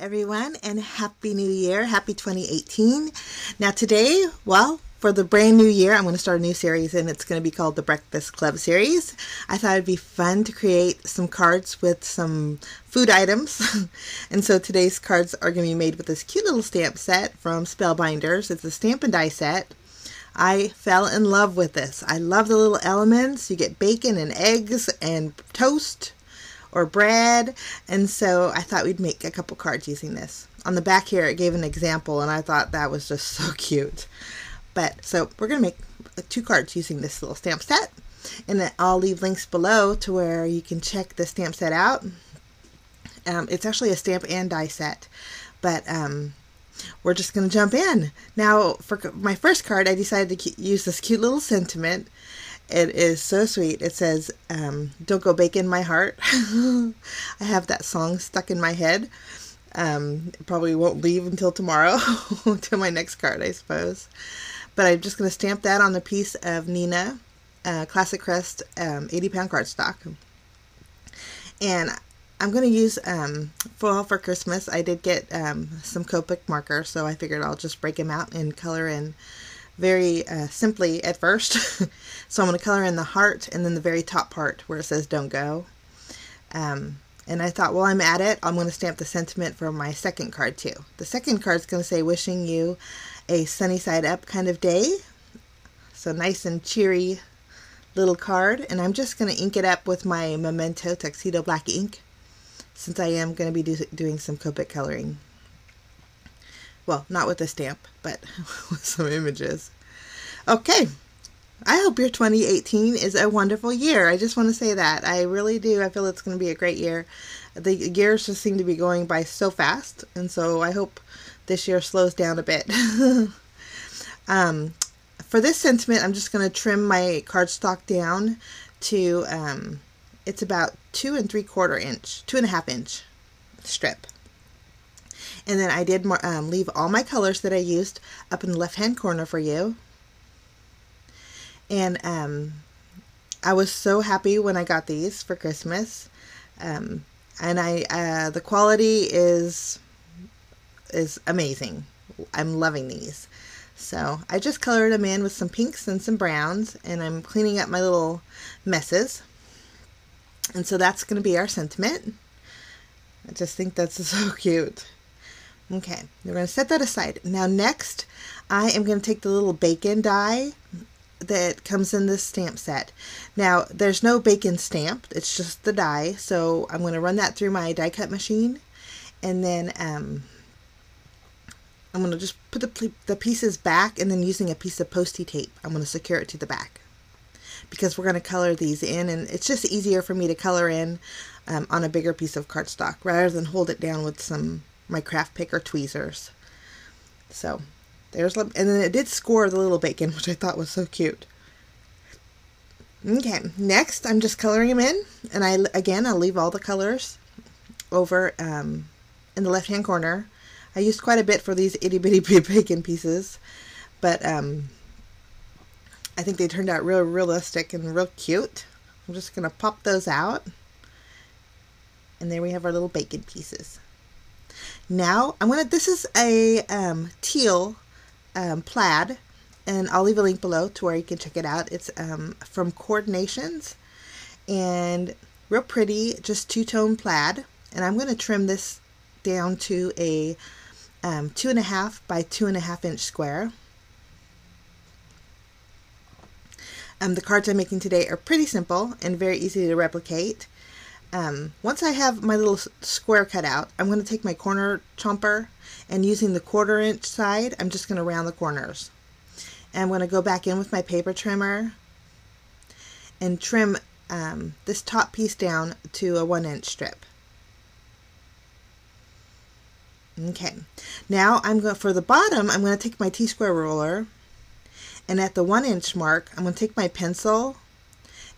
everyone, and Happy New Year. Happy 2018. Now today, well, for the brand new year, I'm going to start a new series, and it's going to be called the Breakfast Club series. I thought it'd be fun to create some cards with some food items. And so today's cards are going to be made with this cute little stamp set from Spellbinders. It's a stamp and die set. I fell in love with this. I love the little elements. You get bacon and eggs and toast or bread, and so I thought we'd make a couple cards using this. On the back here it gave an example, and I thought that was just so cute. But so we're going to make 2 cards using this little stamp set, and then I'll leave links below to where you can check the stamp set out. It's actually a stamp and die set, but we're just going to jump in. Now for my first card, I decided to use this cute little sentiment. It is so sweet. It says, don't go bacon my heart. I have that song stuck in my head. It probably won't leave until tomorrow, to my next card, I suppose. But I'm just going to stamp that on the piece of Nina Classic Crest 80-pound cardstock. And I'm going to use, for Christmas, I did get some Copic markers, so I figured I'll just break them out and color in very simply at first. So I'm going to color in the heart and then the very top part where it says don't go. And I thought, while I'm at it, I'm going to stamp the sentiment for my second card too. The second card is going to say, wishing you a sunny side up kind of day. So nice and cheery little card. And I'm just going to ink it up with my Memento Tuxedo Black ink, since I am going to be doing some Copic coloring. Well, not with a stamp, but with some images. Okay, I hope your 2018 is a wonderful year. I just want to say that. I really do. I feel it's going to be a great year. The years just seem to be going by so fast, and so I hope this year slows down a bit. For this sentiment, I'm just going to trim my cardstock down to, it's about 2.75 inch strip. And then I did leave all my colors that I used up in the left-hand corner for you. And I was so happy when I got these for Christmas. And the quality is amazing. I'm loving these. So I just colored them in with some pinks and some browns, and I'm cleaning up my little messes. And so that's going to be our sentiment. I just think that's so cute. Okay, we're going to set that aside. Now next, I am going to take the little bacon die that comes in this stamp set. Now, there's no bacon stamped, it's just the die, so I'm going to run that through my die cut machine, and then I'm going to just put the pieces back, and then using a piece of Post-it tape, I'm going to secure it to the back, because we're going to color these in, and it's just easier for me to color in on a bigger piece of cardstock, rather than hold it down with my craft pick or tweezers. So there's, and then it did score the little bacon, which I thought was so cute. Okay, next I'm just coloring them in, and I'll leave all the colors over in the left hand corner. I used quite a bit for these itty bitty bacon pieces, but I think they turned out real realistic and real cute. I'm just gonna pop those out, and there we have our little bacon pieces. Now this is a teal plaid, and I'll leave a link below to where you can check it out. It's from Coordinations, and real pretty, just two-tone plaid. And I'm going to trim this down to a 2.5 by 2.5 inch square. The cards I'm making today are pretty simple and very easy to replicate. Once I have my little square cut out, I'm going to take my corner chomper, and using the 1/4 inch side, I'm just going to round the corners. And I'm going to go back in with my paper trimmer and trim this top piece down to a 1 inch strip. Okay, now for the bottom, I'm going to take my T-square ruler, and at the 1 inch mark, I'm going to take my pencil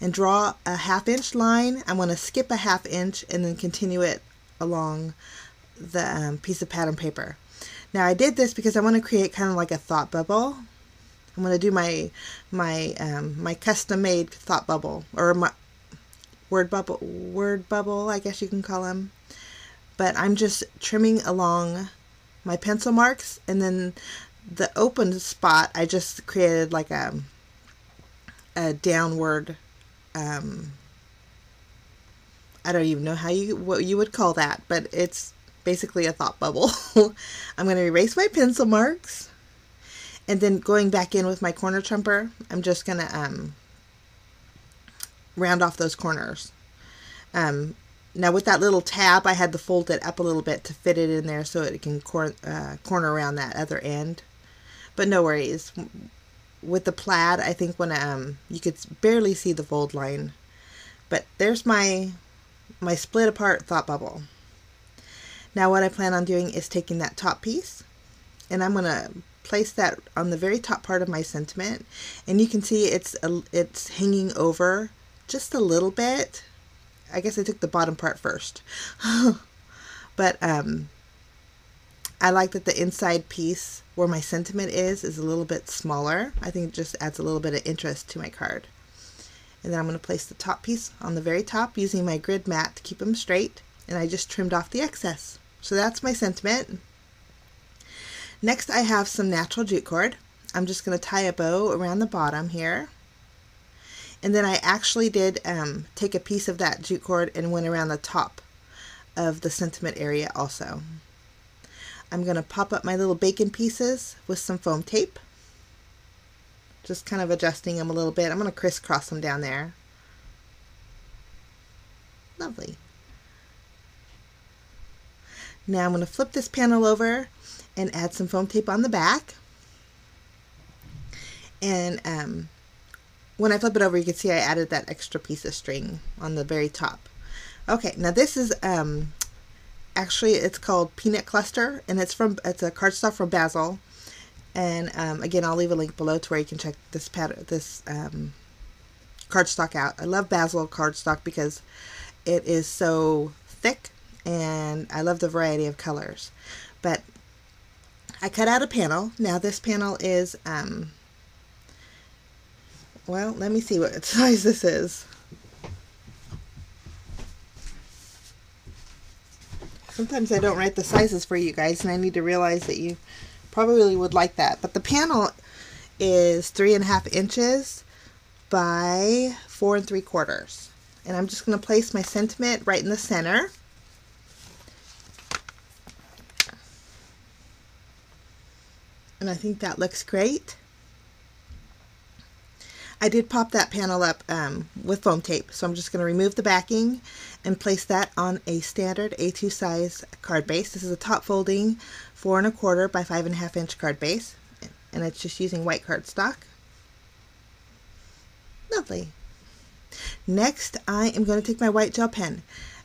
and draw a 1/2 inch line. I'm going to skip a 1/2 inch and then continue it along the piece of pattern paper. Now I did this because I want to create kind of like a thought bubble. I'm going to do my custom made thought bubble, or my word bubble, I guess you can call them. but I'm just trimming along my pencil marks, and then the open spot I just created like a downward, I don't even know what you would call that, but it's basically a thought bubble. I'm going to erase my pencil marks, and then going back in with my corner trumper, I'm just going to round off those corners. Now with that little tab, I had to fold it up a little bit to fit it in there so it can corner around that other end. But no worries. With the plaid, I think when you could barely see the fold line. But there's my split apart thought bubble. Now what I plan on doing is taking that top piece, and I'm going to place that on the very top part of my sentiment, and you can see it's hanging over just a little bit. I guess I took the bottom part first. But I like that the inside piece where my sentiment is a little bit smaller. I think it just adds a little bit of interest to my card. And then I'm going to place the top piece on the very top using my grid mat to keep them straight, and I just trimmed off the excess. So that's my sentiment. Next I have some natural jute cord. I'm just going to tie a bow around the bottom here. And then I actually did take a piece of that jute cord and went around the top of the sentiment area also. I'm going to pop up my little bacon pieces with some foam tape. Just kind of adjusting them a little bit. I'm going to crisscross them down there. Lovely. Now I'm going to flip this panel over and add some foam tape on the back. And when I flip it over, you can see I added that extra piece of string on the very top. Okay, now this is actually, it's called Peanut Cluster, and it's a cardstock from Basil. And again, I'll leave a link below to where you can check this cardstock out. I love Basil cardstock because it is so thick, and I love the variety of colors. But I cut out a panel. Now this panel is well, let me see what size this is. Sometimes I don't write the sizes for you guys, and I need to realize that you probably would like that. But the panel is 3.5 inches by 4 3/4. And I'm just going to place my sentiment right in the center. And I think that looks great. I did pop that panel up with foam tape, so I'm just going to remove the backing and place that on a standard A2 size card base. This is a top folding 4 1/4 by 5.5 inch card base, and it's just using white cardstock. Lovely. Next, I am going to take my white gel pen.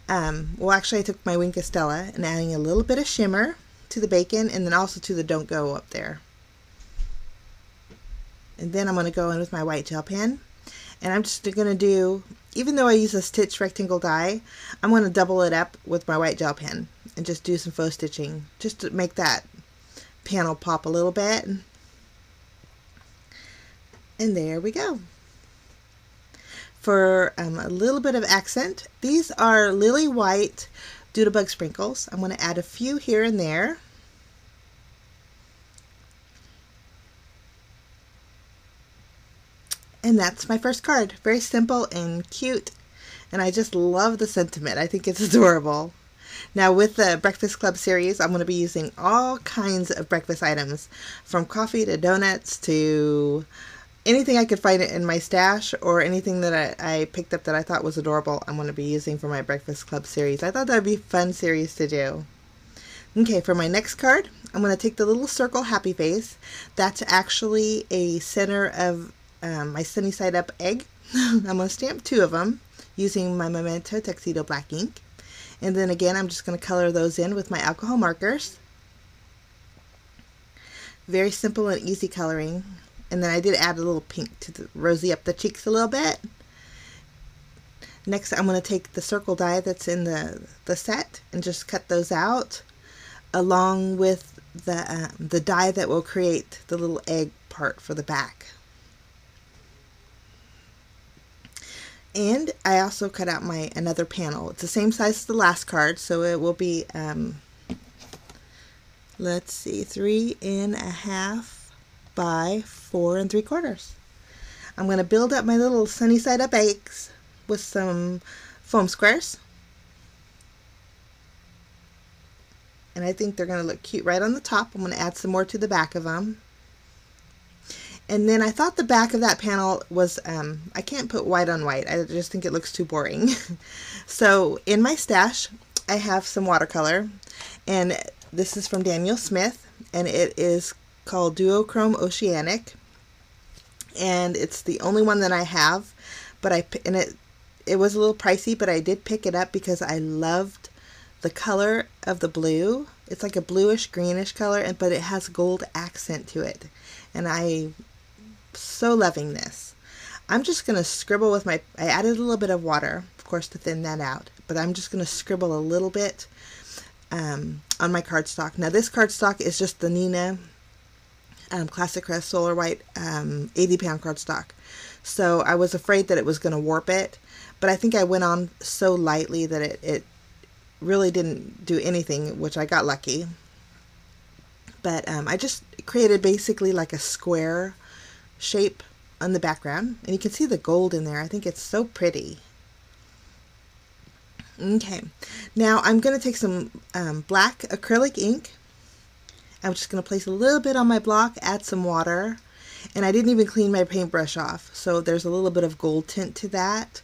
Well, actually, I took my Wink of Stella and adding a little bit of shimmer to the bacon, and then also to the Don't Go up there. And then I'm going to go in with my white gel pen, and I'm just going to do, even though I use a stitch rectangle die, I'm going to double it up with my white gel pen and just do some faux stitching just to make that panel pop a little bit. And there we go. For a little bit of accent, these are lily white doodlebug sprinkles. I'm going to add a few here and there. And that's my first card. Very simple and cute, and I just love the sentiment. I think it's adorable. Now with the Breakfast Club series, I'm going to be using all kinds of breakfast items, from coffee to donuts to anything I could find in my stash, or anything that I picked up that I thought was adorable. I'm going to be using for my Breakfast Club series. I thought that would be a fun series to do. Okay, for my next card, I'm going to take the little circle happy face. That's actually a center of my sunny side up egg. I'm going to stamp 2 of them using my Memento Tuxedo black ink. And then again, I'm just going to color those in with my alcohol markers. Very simple and easy coloring. And then I did add a little pink to rosy up the cheeks a little bit. Next, I'm going to take the circle die that's in the set and just cut those out, along with the die that will create the little egg part for the back. And I also cut out my another panel. It's the same size as the last card, so it will be, let's see, 3.5 by 4 3/4. I'm going to build up my little sunny side up eggs with some foam squares. And I think they're going to look cute right on the top. I'm going to add some more to the back of them. And then I thought the back of that panel was, I can't put white on white. I just think it looks too boring. So in my stash, I have some watercolor. And this is from Daniel Smith. And it is called Duochrome Oceanic. And it's the only one that I have. But it was a little pricey, but I did pick it up because I loved the color of the blue. It's like a bluish greenish color, but it has gold accent to it. And I'm so loving this. I'm just going to scribble with I added a little bit of water, of course, to thin that out. But I'm just going to scribble a little bit on my cardstock. Now this cardstock is just the Nina Classic Crest Solar White 80-pound cardstock. So I was afraid that it was going to warp it. But I think I went on so lightly that it really didn't do anything, which I got lucky. But I just created basically like a square shape on the background. And you can see the gold in there. I think it's so pretty. Okay, now I'm going to take some black acrylic ink. I'm just going to place a little bit on my block, add some water. And I didn't even clean my paintbrush off, so there's a little bit of gold tint to that.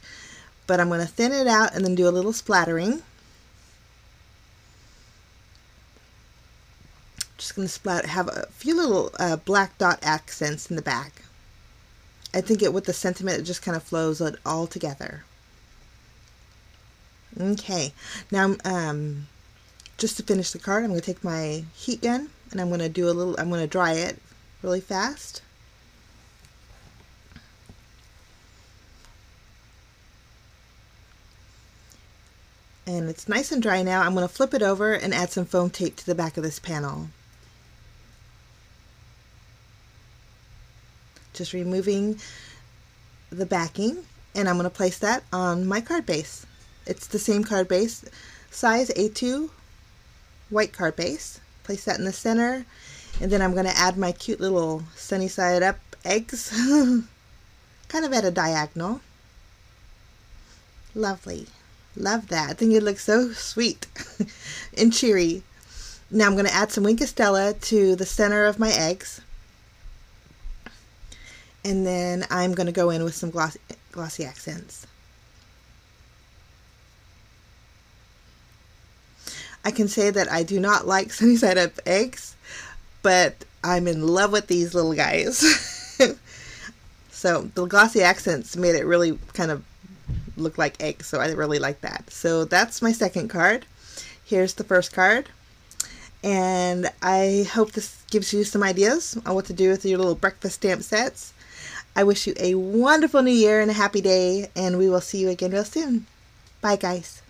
But I'm going to thin it out and then do a little splattering. Just going to have a few little black dot accents in the back. I think with the sentiment, it just kind of flows it all together. Okay, now just to finish the card, I'm going to take my heat gun and I'm going to dry it really fast. And it's nice and dry now. I'm going to flip it over and add some foam tape to the back of this panel. Just removing the backing, and I'm going to place that on my card base. It's the same card base, size A2 white card base. Place that in the center, and then I'm going to add my cute little sunny side up eggs, kind of at a diagonal. Lovely. Love that. I think it looks so sweet and cheery. Now I'm going to add some Wink of Stella to the center of my eggs. And then I'm going to go in with some glossy accents. I can say that I do not like sunny side up eggs, but I'm in love with these little guys. So the glossy accents made it really kind of look like eggs, so I really like that. So that's my second card. Here's the first card, and I hope this gives you some ideas on what to do with your little breakfast stamp sets. I wish you a wonderful new year and a happy day, and we will see you again real soon. Bye guys.